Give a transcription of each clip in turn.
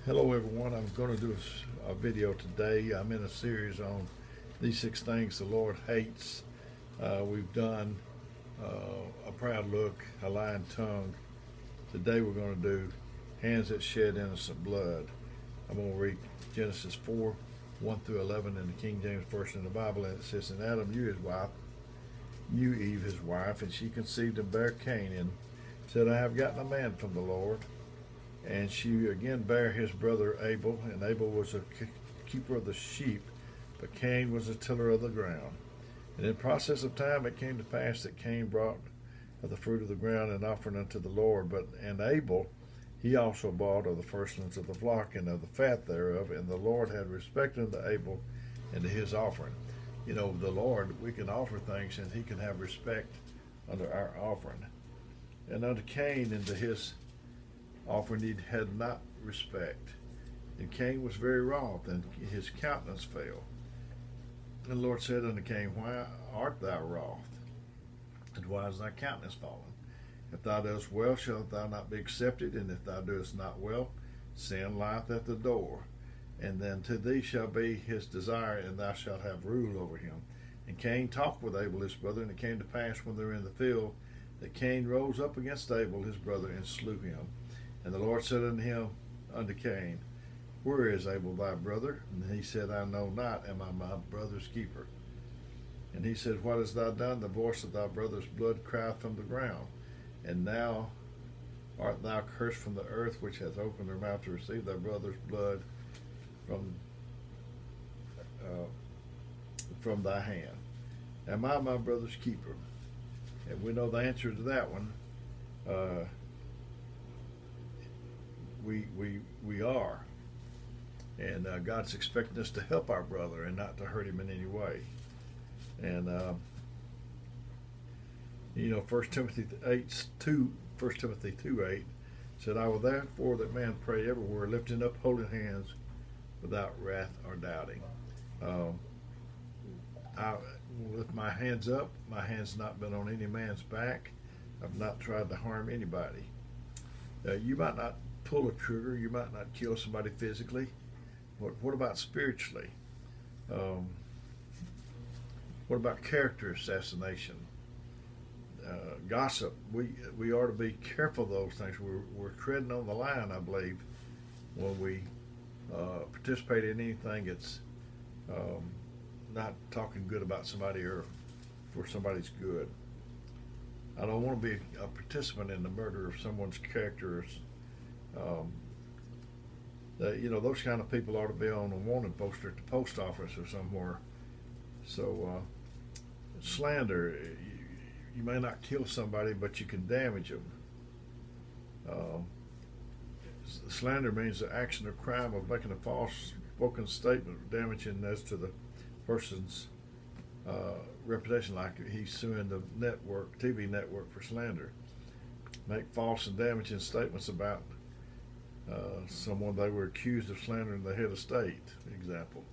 Hello everyone, I'm going to do a video today. I'm in a series on these 6 things the Lord hates. We've done a proud look, a lying tongue. Today we're going to do hands that shed innocent blood. I'm going to read Genesis 4, 1 through 11 in the King James Version of the Bible, and it says, And Adam knew Eve his wife, and she conceived and bare Cain, and said, I have gotten a man from the Lord. And she again bare his brother Abel, and Abel was a keeper of the sheep, but Cain was a tiller of the ground. And in process of time it came to pass that Cain brought of the fruit of the ground an offering unto the Lord, and Abel he also brought of the firstlings of the flock and of the fat thereof, and the Lord had respect unto Abel and to his offering. You know, the Lord, we can offer things and he can have respect under our offering. And unto Cain and to his offering he had not respect. And Cain was very wroth, and his countenance fell. And the Lord said unto Cain, Why art thou wroth? And why is thy countenance fallen? If thou doest well, shalt thou not be accepted, and if thou doest not well, sin lieth at the door. And then to thee shall be his desire, and thou shalt have rule over him. And Cain talked with Abel his brother, and it came to pass when they were in the field, that Cain rose up against Abel his brother, and slew him. And the Lord said unto Cain, Where is Abel thy brother? And he said, I know not, am I my brother's keeper? And he said, What hast thou done? The voice of thy brother's blood crieth from the ground. And now art thou cursed from the earth, which hath opened her mouth to receive thy brother's blood from thy hand. Am I my brother's keeper? And we know the answer to that one. We are, and God's expecting us to help our brother and not to hurt him in any way. And you know, 1 Timothy 2:8 said, I will therefore that man pray everywhere, lifting up holy hands without wrath or doubting. I lift my hands up. My hand's not been on any man's back. I've not tried to harm anybody. You might not pull a trigger, you might not kill somebody physically. What about spiritually? What about character assassination? Gossip. We ought to be careful of those things. We're treading on the line, I believe, when we participate in anything that's not talking good about somebody or for somebody's good. I don't want to be a participant in the murder of someone's character. You know, those kind of people ought to be on a wanted poster at the post office or somewhere. So, slander, you may not kill somebody, but you can damage them. Slander means the action or crime of making a false spoken statement damaging as to the person's reputation, like he's suing the TV network for slander. Make false and damaging statements about someone they were accused of slandering the head of state, example.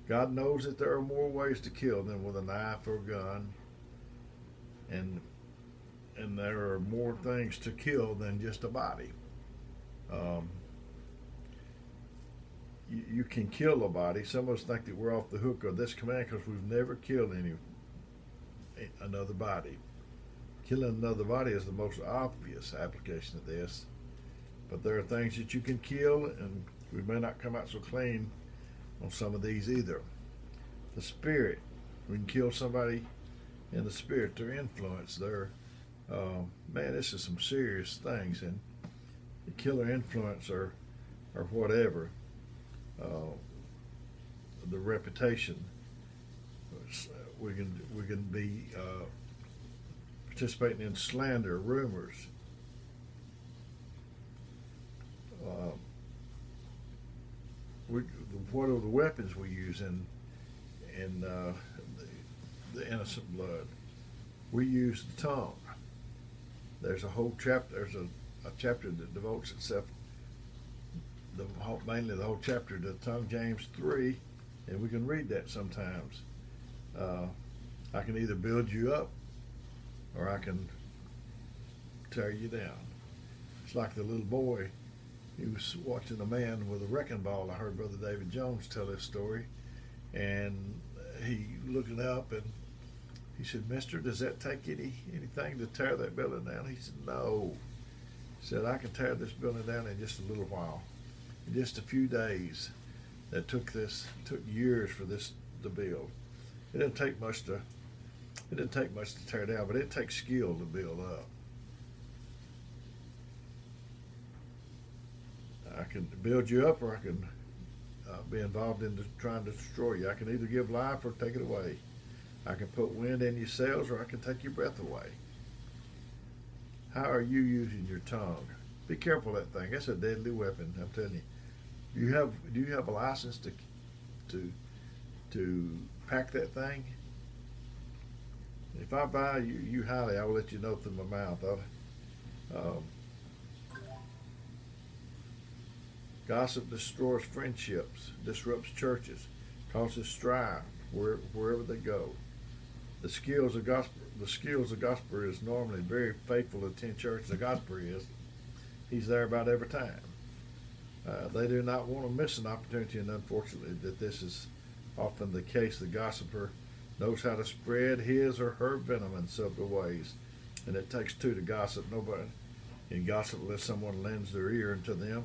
God knows that there are more ways to kill than with a knife or a gun, and there are more things to kill than just a body. You can kill a body. Some of us think that we're off the hook of this command because we've never killed another body. Killing another body is the most obvious application of this. But there are things that you can kill, and we may not come out so clean on some of these either. The spirit, we can kill somebody in the spirit, their influence, man, this is some serious things, and the killer influence or whatever, the reputation. We can be participating in slander, rumors. What are the weapons we use in the innocent blood? We use the tongue. There's a whole chapter. There's a chapter that devotes itself, mainly the whole chapter, to the tongue, James 3, and we can read that sometimes. I can either build you up, or I can tear you down. It's like the little boy he was watching a man with a wrecking ball. I heard Brother David Jones tell this story, and he looking up and he said, "Mister, does that take anything to tear that building down?" He said, "No." He said, "I can tear this building down in just a little while, in just a few days." That took years for this to build. It didn't take much to tear down, but it takes skill to build up. I can build you up, or I can be involved in trying to destroy you. I can either give life or take it away. I can put wind in your sails, or I can take your breath away. How are you using your tongue? Be careful of that thing. That's a deadly weapon. I'm telling you. Do you have a license to pack that thing? If I buy you highly, I will let you know through my mouth. Gossip destroys friendships, disrupts churches, causes strife wherever they go. The skills of gospel is normally very faithful to attend church. The gospel is. He's there about every time. They do not want to miss an opportunity, and unfortunately, that this is often the case. The gossiper knows how to spread his or her venom in subtle ways, and it takes two to gossip. Nobody can gossip unless someone lends their ear into them.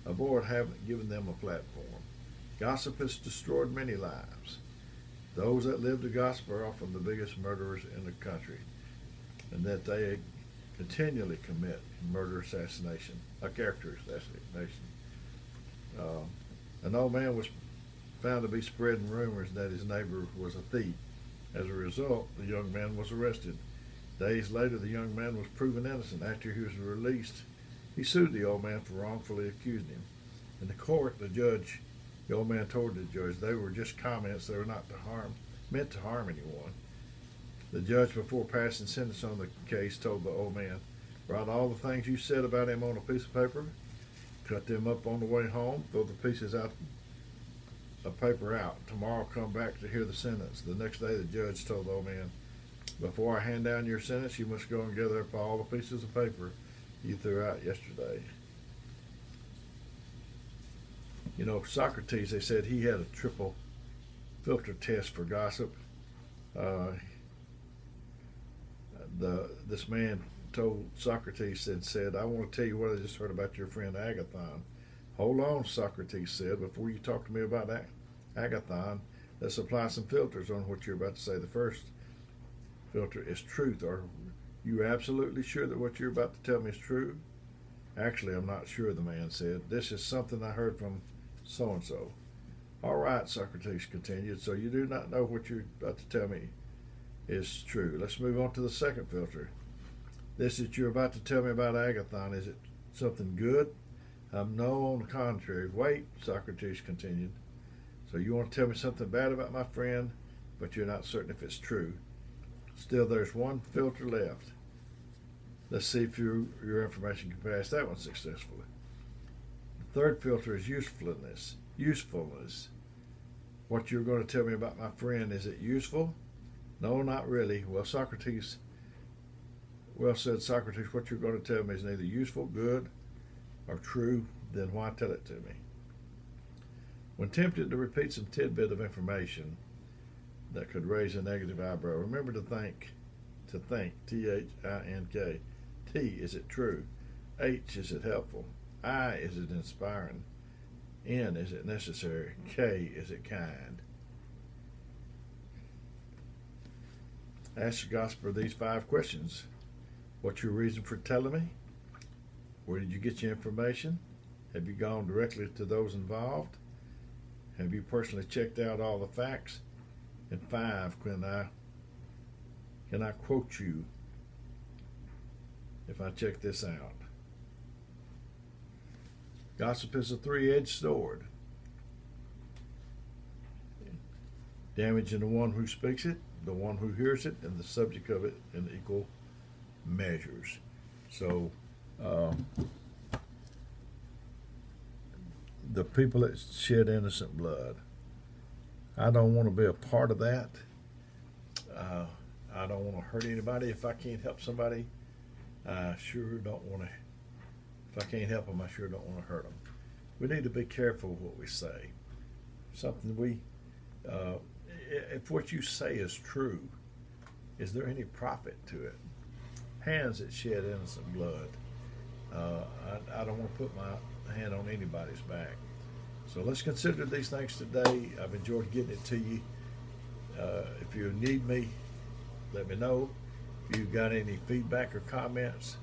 Avoid giving them a platform. Gossip has destroyed many lives. Those that live to gossip are often the biggest murderers in the country, and that they continually commit character assassination. An old man was found to be spreading rumors that his neighbor was a thief. As a result, the young man was arrested. Days later, the young man was proven innocent. After he was released, he sued the old man for wrongfully accusing him. In the court, the old man told the judge they were just comments. They were not meant to harm anyone. The judge, before passing sentence on the case, told the old man, "Write all the things you said about him on a piece of paper, cut them up on the way home, throw the pieces of paper out. Tomorrow come back to hear the sentence." The next day the judge told the old man, "Before I hand down your sentence, you must go and gather up all the pieces of paper you threw out yesterday." You know, Socrates, they said he had a triple filter test for gossip. This man told Socrates and said, "I want to tell you what I just heard about your friend Agathon." "Hold on," Socrates said, "before you talk to me about Agathon, let's apply some filters on what you're about to say. The first filter is truth. Are you absolutely sure that what you're about to tell me is true?" "Actually, I'm not sure," the man said. "This is something I heard from so-and-so." "All right," Socrates continued, "so you do not know what you're about to tell me is true. Let's move on to the second filter. This that you're about to tell me about Agathon, is it something good?" "No, on the contrary." "Wait," Socrates continued. "So you want to tell me something bad about my friend, but you're not certain if it's true. Still, there's one filter left. Let's see if your information can pass that one successfully." The third filter is usefulness. What you're going to tell me about my friend, is it useful? "No, not really." Well said, Socrates, "what you're going to tell me is neither useful, good, or true. Then why tell it to me?" When tempted to repeat some tidbit of information that could raise a negative eyebrow, remember to think, T-H-I-N-K. T, is it true? H, is it helpful? I, is it inspiring? N, is it necessary? K, is it kind? Ask the gossiper these 5 questions. What's your reason for telling me? Where did you get your information? Have you gone directly to those involved? Have you personally checked out all the facts? And 5, can I quote you if I check this out? Gossip is a 3-edged sword, damaging the one who speaks it, the one who hears it, and the subject of it in equal measures. So the people that shed innocent blood, I don't want to be a part of that. I don't want to hurt anybody if I can't help somebody. I sure don't want to If I can't help them, I sure don't want to hurt them. We need to be careful what we say. If what you say is true, is there any profit to it? Hands that shed innocent blood. I don't want to put my hand on anybody's back. So let's consider these things today. I've enjoyed getting it to you. If you need me, let me know. If you've got any feedback or comments,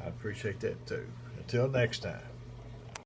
I appreciate that too. Until next time.